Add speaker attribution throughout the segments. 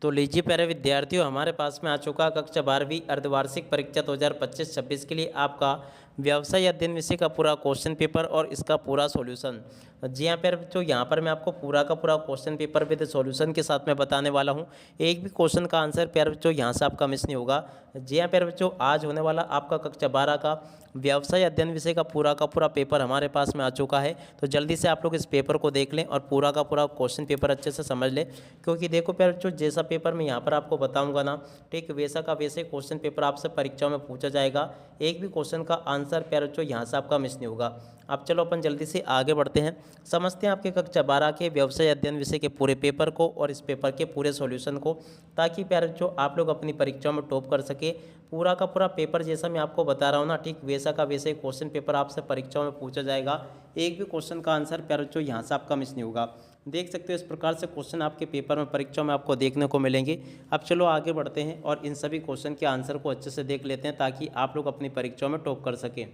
Speaker 1: तो लीजिए प्यारे विद्यार्थियों, हमारे पास में आ चुका कक्षा 12वीं अर्धवार्षिक परीक्षा 2025-26 के लिए आपका व्यवसाय अध्ययन विषय का पूरा क्वेश्चन पेपर और इसका पूरा सॉल्यूशन। जी हाँ प्यारे बच्चों, यहाँ पर मैं आपको पूरा का पूरा क्वेश्चन पेपर विद सॉल्यूशन के साथ में बताने वाला हूँ। एक भी क्वेश्चन का आंसर प्यारे बच्चों यहाँ से आपका मिस नहीं होगा। जी हाँ प्यारे बच्चों, आज होने वाला आपका कक्षा 12 का व्यवसाय अध्ययन विषय का पूरा पेपर हमारे पास में आ चुका है। तो जल्दी से आप लोग इस पेपर को देख लें और पूरा का पूरा क्वेश्चन पेपर अच्छे से समझ लें, क्योंकि देखो प्यारे बच्चों, जैसा पेपर मैं यहाँ पर आपको बताऊंगा ना, ठीक वैसा का वैसे क्वेश्चन पेपर आपसे परीक्षा में पूछा जाएगा। एक भी क्वेश्चन का आंसर प्यारे बच्चों यहाँ से आपका मिस नहीं होगा। अब चलो अपन जल्दी से आगे बढ़ते हैं, समझते हैं आपके कक्षा 12 के व्यवसाय अध्ययन विषय के पूरे पेपर को और इस पेपर के पूरे सॉल्यूशन को, ताकि प्यारे बच्चों आप लोग अपनी परीक्षाओं में टॉप कर सके। पूरा का पूरा पेपर जैसा मैं आपको बता रहा हूँ ना, ठीक वैसा का वैसे क्वेश्चन पेपर आपसे परीक्षाओं में पूछा जाएगा। एक भी क्वेश्चन का आंसर प्यारे बच्चों यहाँ से आपका मिस नहीं होगा। देख सकते हो इस प्रकार से क्वेश्चन आपके पेपर में परीक्षा में आपको देखने को मिलेंगे। अब चलो आगे बढ़ते हैं और इन सभी क्वेश्चन के आंसर को अच्छे से देख लेते हैं, ताकि आप लोग अपनी परीक्षाओं में टॉप कर सकें।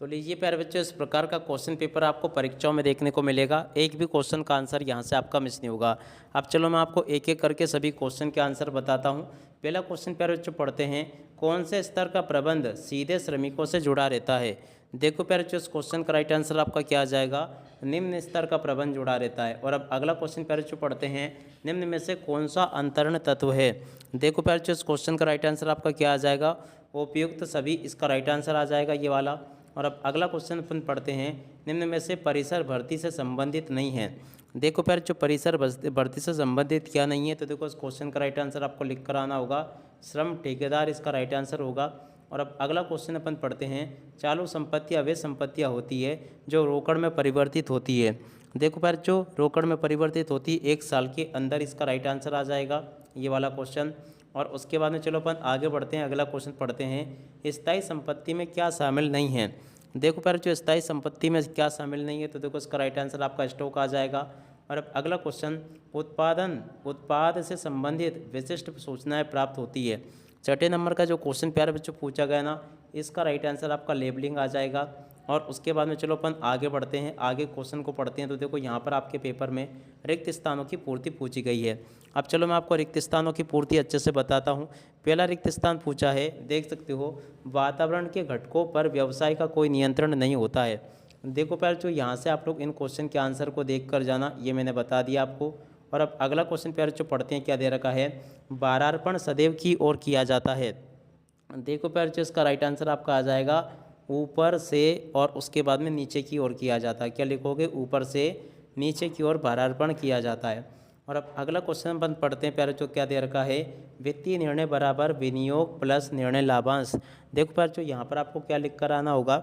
Speaker 1: तो लीजिए प्यारे बच्चों, इस प्रकार का क्वेश्चन पेपर आपको परीक्षाओं में देखने को मिलेगा। एक भी क्वेश्चन का आंसर यहाँ से आपका मिस नहीं होगा। अब चलो मैं आपको एक एक करके सभी क्वेश्चन के आंसर बताता हूँ। पहला क्वेश्चन प्यारे बच्चों पढ़ते हैं, कौन से स्तर का प्रबंध सीधे श्रमिकों से जुड़ा रहता है। देखो प्यारे बच्चों, इस क्वेश्चन का राइट आंसर आपका क्या आ जाएगा, निम्न स्तर का प्रबंध जुड़ा रहता है। और अब अगला क्वेश्चन प्यारे बच्चों पढ़ते हैं, निम्न में से कौन सा अंतरण तत्व है। देखो प्यारे बच्चों, इस क्वेश्चन का राइट आंसर आपका क्या आ जाएगा, उपयुक्त सभी, इसका राइट आंसर आ जाएगा ये वाला। और अब अगला क्वेश्चन अपन पढ़ते हैं, निम्न में से परिसर भर्ती से संबंधित नहीं है। देखो प्यारे जो परिसर भर्ती से संबंधित क्या नहीं है, तो देखो इस क्वेश्चन का राइट आंसर आपको लिख कर आना होगा, श्रम ठेकेदार इसका राइट आंसर होगा। और अब अगला क्वेश्चन अपन पढ़ते हैं, चालू संपत्तियाँ वे संपत्तियाँ होती है जो रोकड़ में परिवर्तित होती है। देखो प्यारे जो रोकड़ में परिवर्तित होती है 1 साल के अंदर, इसका राइट आंसर आ जाएगा ये वाला क्वेश्चन। और उसके बाद में चलो अपन आगे बढ़ते हैं, अगला क्वेश्चन पढ़ते हैं, स्थायी संपत्ति में क्या शामिल नहीं है। देखो प्यारे जो स्थायी संपत्ति में क्या शामिल नहीं है, तो देखो इसका राइट आंसर आपका स्टॉक आ जाएगा। और अब अगला क्वेश्चन, उत्पाद से संबंधित विशिष्ट सूचनाएं प्राप्त होती है। छठे नंबर का जो क्वेश्चन प्यारे बच्चों पूछा गया ना, इसका राइट आंसर आपका लेबलिंग आ जाएगा। और उसके बाद में चलो अपन आगे बढ़ते हैं, आगे क्वेश्चन को पढ़ते हैं। तो देखो यहाँ पर आपके पेपर में रिक्त स्थानों की पूर्ति पूछी गई है। अब चलो मैं आपको रिक्त स्थानों की पूर्ति अच्छे से बताता हूँ। पहला रिक्त स्थान पूछा है, देख सकते हो, वातावरण के घटकों पर व्यवसाय का कोई नियंत्रण नहीं होता है। देखो प्यारे जो यहाँ से आप लोग इन क्वेश्चन के आंसर को देख कर जाना, ये मैंने बता दिया आपको। और अब अगला क्वेश्चन प्यारे जो पढ़ते हैं, क्या दे रखा है, बारार्पण सदैव की ओर किया जाता है। देखो प्यारे जो इसका राइट आंसर आपका आ जाएगा, ऊपर से और उसके बाद में नीचे की ओर किया जाता है। क्या लिखोगे, ऊपर से नीचे की ओर भारार्पण किया जाता है। और अब अगला क्वेश्चन अपन पढ़ते हैं प्यारे जो, क्या दे रखा है, वित्तीय निर्णय बराबर विनियोग प्लस निर्णय लाभांश। देखो प्यारे जो यहाँ पर आपको क्या लिख कर आना होगा,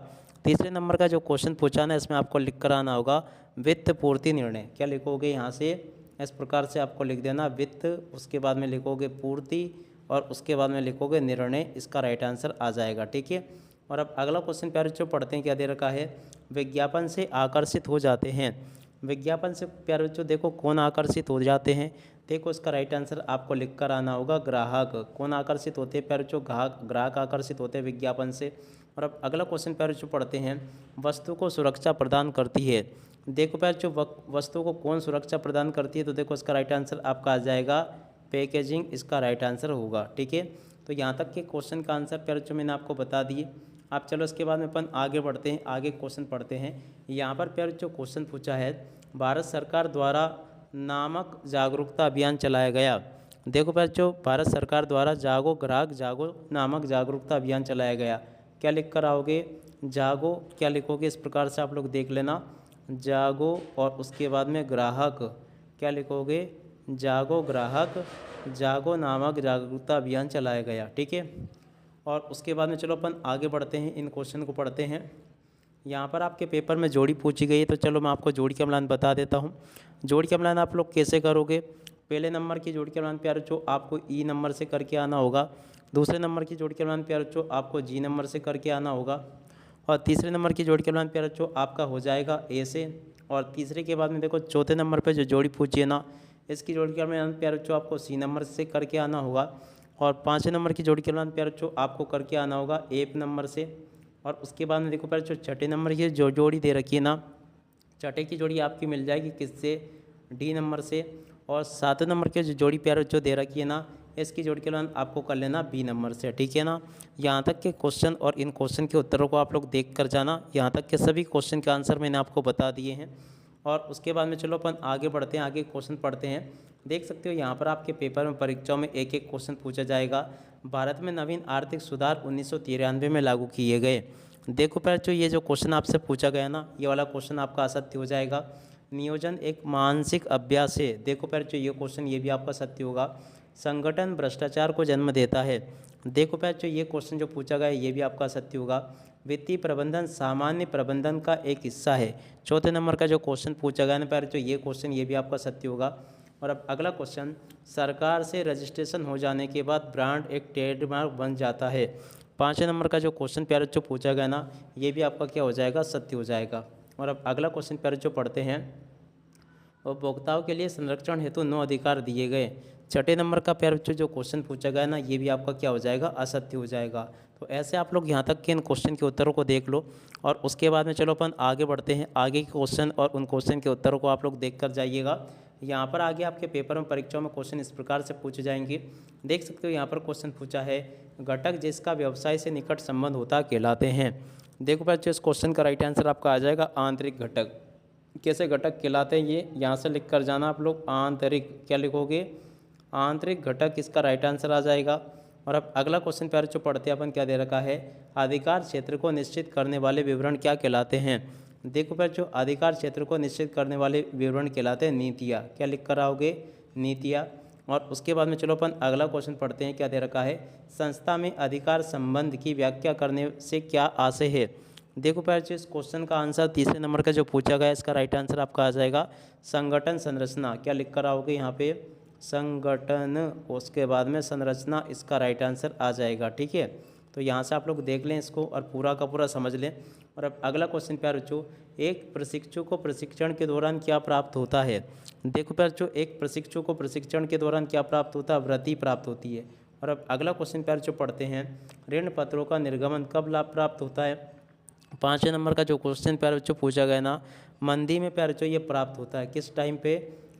Speaker 1: तीसरे नंबर का जो क्वेश्चन पूछा ना, इसमें आपको लिख कर आना होगा वित्त पूर्ति निर्णय। क्या लिखोगे यहाँ से, इस प्रकार से आपको लिख देना वित्त, उसके बाद में लिखोगे पूर्ति और उसके बाद में लिखोगे निर्णय, इसका राइट आंसर आ जाएगा। ठीक है। और अब अगला क्वेश्चन प्यारे जो पढ़ते हैं, क्या दे रखा है, विज्ञापन से आकर्षित हो जाते हैं। विज्ञापन से प्यारे बच्चों देखो कौन आकर्षित हो जाते हैं। देखो इसका राइट आंसर आपको लिख कर आना होगा, ग्राहक। कौन आकर्षित होते हैं प्यारे बच्चों, ग्राहक आकर्षित होते हैं विज्ञापन से। और अब अगला क्वेश्चन प्यारे बच्चों पढ़ते हैं, वस्तु को सुरक्षा प्रदान करती है। देखो प्यारे बच्चों वस्तु को कौन सुरक्षा प्रदान करती है, तो देखो इसका राइट आंसर आपका आ जाएगा पैकेजिंग, इसका राइट आंसर होगा। ठीक है। तो यहाँ तक के क्वेश्चन का आंसर प्यारे बच्चों मैंने आपको बता दिए। आप चलो इसके बाद में अपन आगे बढ़ते हैं, आगे क्वेश्चन पढ़ते हैं। यहाँ पर प्यारे जो क्वेश्चन पूछा है, भारत सरकार द्वारा नामक जागरूकता अभियान चलाया गया। देखो प्यारे जो भारत सरकार द्वारा जागो ग्राहक जागो नामक जागरूकता अभियान चलाया गया। क्या लिख कर आओगे, जागो, क्या लिखोगे, इस प्रकार से आप लोग देख लेना, जागो और उसके बाद में ग्राहक, क्या लिखोगे, जागो ग्राहक जागो नामक जागरूकता अभियान चलाया गया। ठीक है। और उसके बाद में चलो अपन आगे बढ़ते हैं, इन क्वेश्चन को पढ़ते हैं। यहाँ पर आपके पेपर में जोड़ी पूछी गई है, तो चलो मैं आपको जोड़ी का मिलान बता देता हूँ। जोड़ी का मिलान आप लोग कैसे करोगे, पहले नंबर की जोड़ी का मिलान प्यारे जो आपको ई नंबर से करके आना होगा। दूसरे नंबर की जोड़ी का मिलान प्यारे जो आपको जी नंबर से करके आना होगा। और तीसरे नंबर की जोड़ी का मिलान प्यारे जो आपका हो जाएगा ए से। और तीसरे के बाद में देखो चौथे नंबर पर जो जोड़ी पूछी है ना, इसकी जोड़ी का मिलान प्यारे जो आपको सी नंबर से करके आना होगा। और पाँचवें नंबर की जोड़ी के मिलान प्यारे जो आपको करके आना होगा ए नंबर से। और उसके बाद में देखो प्यारे जो छठे नंबर की जो जोड़ी दे रखी है ना, छठे की जोड़ी आपकी मिल जाएगी किससे, डी नंबर से। और 7 नंबर की जो जोड़ी प्यार जो दे रखी है ना, इसकी जोड़ी के लिए आपको कर लेना बी नंबर से, ठीक है ना। यहाँ तक के क्वेश्चन और इन क्वेश्चन के उत्तरों को आप लोग देख कर जाना। यहाँ तक के सभी क्वेश्चन के आंसर मैंने आपको बता दिए हैं। और उसके बाद में चलो अपन आगे बढ़ते हैं, आगे क्वेश्चन पढ़ते हैं। देख सकते हो यहाँ पर आपके पेपर में परीक्षाओं में एक एक क्वेश्चन पूछा जाएगा। भारत में नवीन आर्थिक सुधार 1993 में लागू किए गए। देखो बच्चों, ये जो क्वेश्चन आपसे पूछा गया ना, ये वाला क्वेश्चन आपका असत्य हो जाएगा। नियोजन एक मानसिक अभ्यास है। देखो बच्चों, ये क्वेश्चन ये भी आपका सत्य होगा। संगठन भ्रष्टाचार को जन्म देता है। देखो बच्चों, ये क्वेश्चन जो पूछा गया है ये भी आपका सत्य होगा। वित्तीय प्रबंधन सामान्य प्रबंधन का एक हिस्सा है। चौथे नंबर का जो क्वेश्चन पूछा गया ना बच्चों, ये क्वेश्चन ये भी आपका सत्य होगा। और अब अगला क्वेश्चन, सरकार से रजिस्ट्रेशन हो जाने के बाद ब्रांड एक ट्रेडमार्क बन जाता है। 5वें नंबर का जो क्वेश्चन प्यारे जो पूछा गया ना, ये भी आपका क्या हो जाएगा, सत्य हो जाएगा। और अब अगला क्वेश्चन प्यारे जो पढ़ते हैं, उपभोक्ताओं के लिए संरक्षण हेतु 9 अधिकार दिए गए। 6ठे नंबर का प्यारे बच्चों जो क्वेश्चन पूछा गया ना, ये भी आपका क्या हो जाएगा, असत्य हो जाएगा। तो ऐसे आप लोग यहाँ तक के इन क्वेश्चन के उत्तरों को देख लो। और उसके बाद में चलो अपन आगे बढ़ते हैं। आगे के क्वेश्चन और उन क्वेश्चन के उत्तरों को आप लोग देख कर जाइएगा। यहाँ पर आगे आपके पेपर में परीक्षाओं में क्वेश्चन इस प्रकार से पूछे जाएंगे। देख सकते हो यहाँ पर क्वेश्चन पूछा है, घटक जिसका व्यवसाय से निकट संबंध होता कहलाते हैं। देखो बच्चों, इस क्वेश्चन का राइट आंसर आपका आ जाएगा आंतरिक घटक। कैसे घटक कहलाते हैं ये यहाँ से लिख कर जाना आप लोग। आंतरिक क्या लिखोगे, आंतरिक घटक इसका राइट आंसर आ जाएगा। और अब अगला क्वेश्चन प्यारे जो पढ़ते हैं अपन, क्या दे रखा है, अधिकार क्षेत्र को निश्चित करने वाले विवरण क्या कहलाते हैं। देखो बच्चों, अधिकार क्षेत्र को निश्चित करने वाले विवरण कहलाते हैं नीतियाँ। क्या लिख कर आओगे, नीतियाँ। और उसके बाद में चलो अपन अगला क्वेश्चन पढ़ते हैं। क्या दे रखा है, संस्था में अधिकार संबंध की व्याख्या करने से क्या आशय है। देखो बच्चों, इस क्वेश्चन का आंसर 3रे नंबर का जो पूछा गया, इसका राइट आंसर आपका आ जाएगा संगठन संरचना। क्या लिख कर आओगे यहाँ पे, संगठन, उसके बाद में संरचना, इसका राइट आंसर आ जाएगा, ठीक है। तो यहाँ से आप लोग देख लें इसको और पूरा का पूरा समझ लें। और अब अगला क्वेश्चन प्यारे बच्चों, एक प्रशिक्षु को प्रशिक्षण के दौरान क्या प्राप्त होता है। देखो प्यारे बच्चों, एक प्रशिक्षु को प्रशिक्षण के दौरान क्या प्राप्त होता है, वृत्ति प्राप्त होती है। और अब अगला क्वेश्चन प्यारे बच्चों पढ़ते हैं, ऋण पत्रों का निर्गमन कब लाभ प्राप्त होता है। 5वें नंबर का जो क्वेश्चन प्यारे बच्चों पूछा गया ना, मंदी में प्यारे बच्चों ये प्राप्त होता है। किस टाइम पे,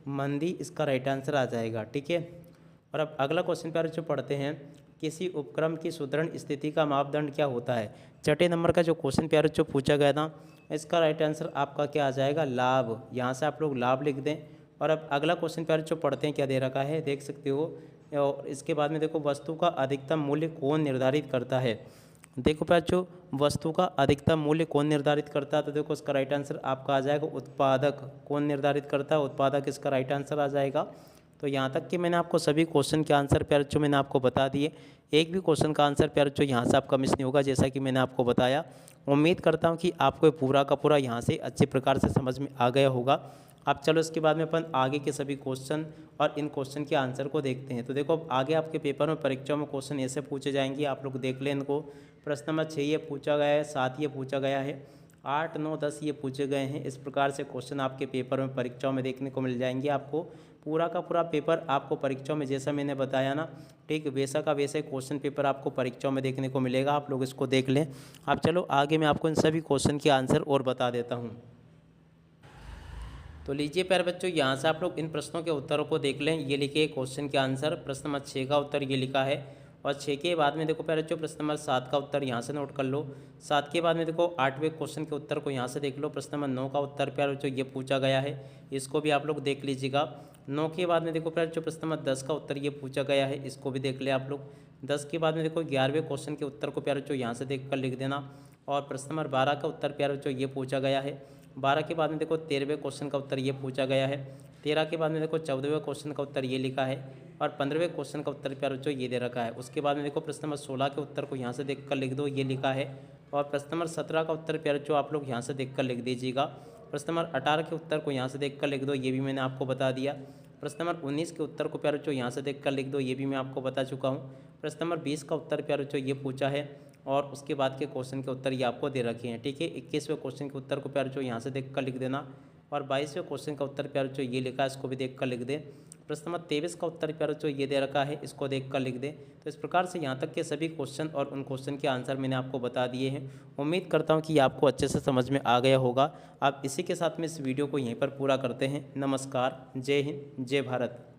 Speaker 1: मंदी, इसका राइट आंसर आ जाएगा, ठीक है। और अब अगला क्वेश्चन प्यारे बच्चों पढ़ते हैं, किसी उपक्रम की सुदृढ़ स्थिति का मापदंड क्या होता है। 6ठे नंबर का जो क्वेश्चन प्यारे बच्चों पूछा गया था, इसका राइट आंसर आपका क्या आ जाएगा, लाभ। यहाँ से आप लोग लाभ लिख दें। और अब अगला क्वेश्चन प्यारे बच्चों पढ़ते हैं। क्या दे रखा है, देख सकते हो। और इसके बाद में देखो, वस्तु का अधिकतम मूल्य कौन निर्धारित करता है। देखो बच्चों, वस्तु का अधिकतम मूल्य कौन निर्धारित करता है, तो देखो इसका राइट आंसर आपका आ जाएगा उत्पादक। कौन निर्धारित करता है, उत्पादक, इसका राइट आंसर आ जाएगा। तो यहाँ तक कि मैंने आपको सभी क्वेश्चन के आंसर प्यारे बच्चों मैंने आपको बता दिए। एक भी क्वेश्चन का आंसर प्यारे बच्चों यहाँ से आपका मिस नहीं होगा, जैसा कि मैंने आपको बताया। उम्मीद करता हूँ कि आपको पूरा का पूरा यहाँ से अच्छे प्रकार से समझ में आ गया होगा। अब चलो इसके बाद में अपन आगे के सभी क्वेश्चन और इन क्वेश्चन के आंसर को देखते हैं। तो देखो, अब आगे आपके पेपर में परीक्षाओं में क्वेश्चन ऐसे पूछे जाएंगे, आप लोग देख लें इनको। प्रश्न नंबर 6 ये पूछा गया है, 7 ये पूछा गया है, 8, 9, 10 ये पूछे गए हैं। इस प्रकार से क्वेश्चन आपके पेपर में परीक्षाओं में देखने को मिल जाएंगे। आपको पूरा का पूरा पेपर आपको परीक्षाओं में, जैसा मैंने बताया ना, ठीक वैसा का वैसे क्वेश्चन पेपर आपको परीक्षाओं में देखने को मिलेगा। आप लोग इसको देख लें। अब चलो आगे मैं आपको इन सभी क्वेश्चन के आंसर और बता देता हूँ। तो लीजिए प्यारे बच्चों, यहाँ से आप लोग इन प्रश्नों के उत्तरों को देख लें। ये लिखे क्वेश्चन के आंसर। प्रश्न नंबर 6 का उत्तर ये लिखा है। और 6 के बाद में देखो प्यारे बच्चों, प्रश्न नंबर 7 का उत्तर यहाँ से नोट कर लो। 7 के बाद में देखो 8वें क्वेश्चन के उत्तर को यहाँ से देख लो। प्रश्न नंबर 9 का उत्तर प्यारे बच्चों ये पूछा गया है, इसको भी आप लोग देख लीजिएगा। 9 के बाद में देखो प्यारे बच्चों, प्रश्न नंबर 10 का उत्तर ये पूछा गया है, इसको भी देख ले आप लोग। 10 के बाद में देखो 11वें क्वेश्चन के उत्तर को प्यारे बच्चों यहाँ से देख कर लिख देना। और प्रश्न नंबर 12 का उत्तर प्यारे बच्चों ये पूछा गया है। 12 के बाद में देखो 13वें क्वेश्चन का उत्तर ये पूछा गया है। 13 के बाद में देखो 14वें क्वेश्चन का उत्तर ये लिखा है। और 15वें क्वेश्चन का उत्तर प्यारे बच्चों ये दे रखा है। उसके बाद में देखो प्रश्न नंबर 16 के उत्तर को यहाँ से देख कर लिख दो, ये लिखा है। और प्रश्न नंबर 17 का उत्तर प्यारे बच्चों आप लोग यहाँ से देख कर लिख दीजिएगा। प्रश्न नंबर 18 के उत्तर को यहाँ से देख कर लिख दो, ये भी मैंने आपको बता दिया। प्रश्न नंबर 19 के उत्तर को प्यारे बच्चों यहाँ से देख कर लिख दो, ये भी मैं आपको बता चुका हूँ। प्रश्न नंबर 20 का उत्तर प्यारे बच्चों ये पूछा है। और उसके बाद के क्वेश्चन के उत्तर ये आपको दे रखे हैं, ठीक है। 21वें क्वेश्चन के उत्तर को प्यारे बच्चों यहाँ से देख कर लिख देना। और 22वें क्वेश्चन का उत्तर प्यारे बच्चों ये लिखा है, इसको भी देख कर लिख दें। प्रश्न नंबर 23 का उत्तर प्यारे जो ये दे रखा है, इसको देख कर लिख दें। तो इस प्रकार से यहाँ तक के सभी क्वेश्चन और उन क्वेश्चन के आंसर मैंने आपको बता दिए हैं। उम्मीद करता हूँ कि आपको अच्छे से समझ में आ गया होगा। आप इसी के साथ में इस वीडियो को यहीं पर पूरा करते हैं। नमस्कार, जय हिंद, जय भारत।